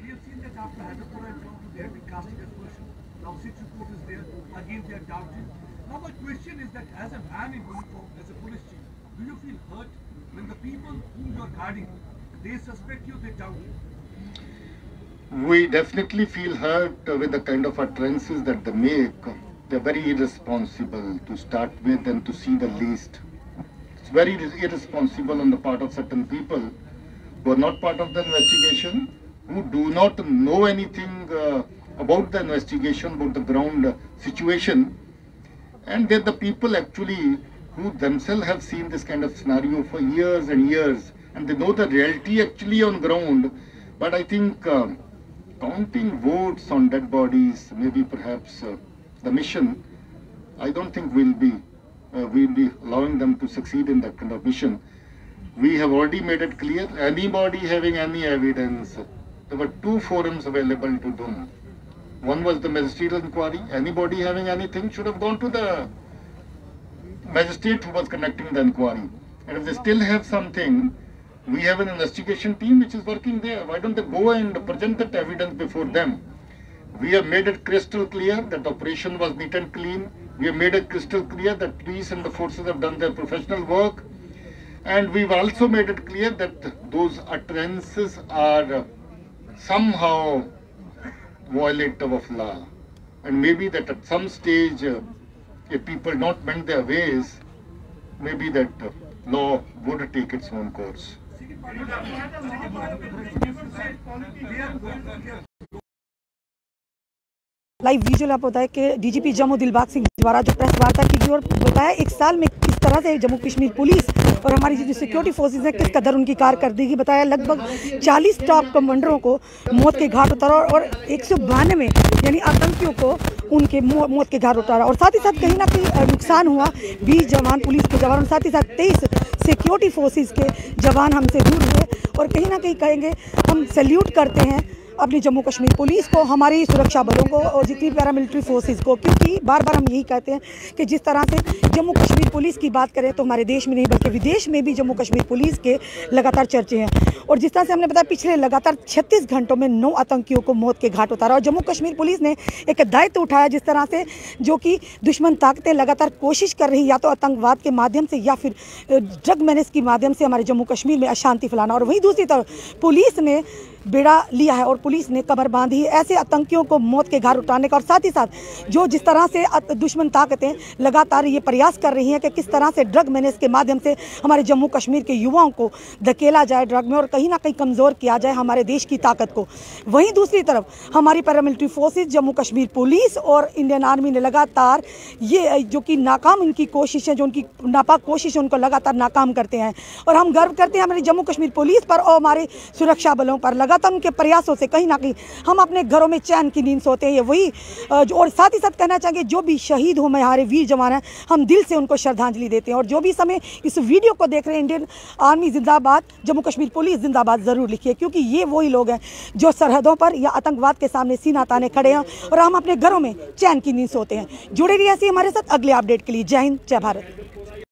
We have seen that after Hyderabad and Jammu, they have been casting aspersion. Now, Sikh report is there, again they are doubting. Now, my question is that as a man in uniform, as a police chief, do you feel hurt when the people whom you are guarding, they suspect you, they doubt you? We definitely feel hurt with the kind of utterances that they make. They're very irresponsible to start with and to see the least. It's very irresponsible on the part of certain people who are not part of the investigation, who do not know anything about the investigation, about the ground situation. And they're the people actually who themselves have seen this kind of scenario for years and years. And they know the reality actually on ground. But I think counting votes on dead bodies, maybe perhaps the mission, I don't think we'll be allowing them to succeed in that kind of mission. We have already made it clear, anybody having any evidence, there were 2 forums available to do. One was the magisterial inquiry. Anybody having anything should have gone to the magistrate who was conducting the inquiry. And if they still have something, we have an investigation team which is working there. Why don't they go and present that evidence before them? We have made it crystal clear that the operation was neat and clean. We have made it crystal clear that police and the forces have done their professional work. And we've also made it clear that those utterances are somehow violative of law. And maybe that at some stage, if people don't mend their ways, maybe that law would take its own course. Live visual आप होता है कि DGP Jammu Dilbag Singh द्वारा जो press वार्ता की रही और बताया एक साल में किस तरह से जम्मू कश्मीर पुलिस और हमारी जो सिक्योरिटी फोर्सेज हैं किस कदर उनकी कारकर्दगी बताया। लगभग 40 टॉप कमांडरों को मौत के घाट उतारा और 192 यानी आतंकियों को उनके मौत के घाट उतारा। और साथ ही साथ कहीं ना कहीं नुकसान हुआ 20 जवान पुलिस के जवान और साथ ही साथ 23 सिक्योरिटी फोर्सेज के जवान हमसे दूर हुए। और कहीं ना कहीं कहेंगे हम सैल्यूट करते हैं अपनी जम्मू कश्मीर पुलिस को, हमारी सुरक्षा बलों को और जितनी पैरामिलिट्री फोर्सेस को, क्योंकि बार बार हम यही कहते हैं कि जिस तरह से जम्मू कश्मीर पुलिस की बात करें तो हमारे देश में नहीं बल्कि विदेश में भी जम्मू कश्मीर पुलिस के लगातार चर्चे हैं। और जिस तरह से हमने बताया पिछले लगातार 36 घंटों में 9 आतंकियों को मौत के घाट उतारा। और जम्मू कश्मीर पुलिस ने एक दायित्व उठाया जिस तरह से जो कि दुश्मन ताकतें लगातार कोशिश कर रही या तो आतंकवाद के माध्यम से या फिर ड्रग मैनेज के माध्यम से हमारे जम्मू कश्मीर में अशांति फैलाना। और वहीं दूसरी तरफ पुलिस ने बेड़ा लिया है और पुलिस ने कमर बांधी है ऐसे आतंकियों को मौत के घाट उतारने का। और साथ ही साथ जो जिस तरह से दुश्मन ताकतें लगातार ये प्रयास कर रही हैं कि किस तरह से ड्रग मैनेज के माध्यम से हमारे जम्मू कश्मीर के युवाओं को धकेला जाए ड्रग में और कहीं ना कहीं कमज़ोर किया जाए हमारे देश की ताकत को। वहीं दूसरी तरफ हमारी paramilitary forces Jammu Kashmir police और इंडियन आर्मी ने लगातार ये जो कि नाकाम उनकी कोशिशें जो उनकी नापाक कोशिश है उनको लगातार नाकाम करते हैं। और हम गर्व करते हैं हमारी जम्मू कश्मीर पुलिस पर और हमारे सुरक्षा बलों पर। लगातार उनके प्रयासों से कहीं ना कहीं हम अपने घरों में चैन की नींद सोते हैं। ये वही और साथ ही साथ कहना चाहेंगे जो भी शहीद हो हमारे वीर जवान हैं हम दिल से उनको श्रद्धांजलि देते हैं। और जो भी समय इस वीडियो को देख रहे हैं इंडियन आर्मी जिंदाबाद, जम्मू कश्मीर पुलिस जिंदाबाद ज़रूर लिखिए, क्योंकि ये वही लोग हैं जो सरहदों पर या आतंकवाद के सामने सीना ताने खड़े हैं और हम अपने घरों में चैन की नींद सोते हैं। जुड़े रहिए ऐसे हमारे साथ अगले अपडेट के लिए। जय हिंद, जय भारत।